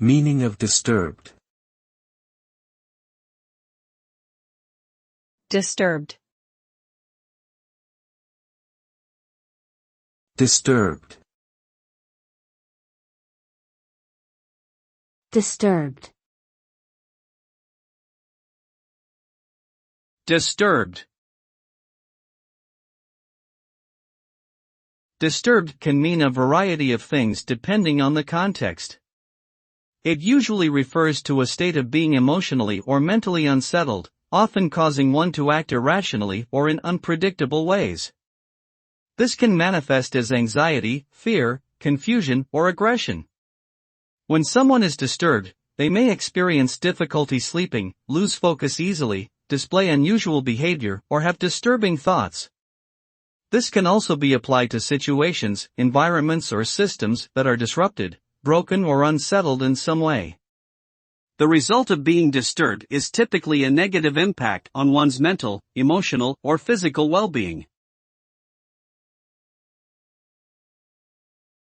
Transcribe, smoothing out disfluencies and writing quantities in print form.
Meaning of disturbed. Disturbed. Disturbed. Disturbed. Disturbed. Disturbed can mean a variety of things depending on the context. It usually refers to a state of being emotionally or mentally unsettled, often causing one to act irrationally or in unpredictable ways. This can manifest as anxiety, fear, confusion, or aggression. When someone is disturbed, they may experience difficulty sleeping, lose focus easily, display unusual behavior, or have disturbing thoughts. This can also be applied to situations, environments, or systems that are disrupted, broken, or unsettled in some way. The result of being disturbed is typically a negative impact on one's mental, emotional, or physical well-being.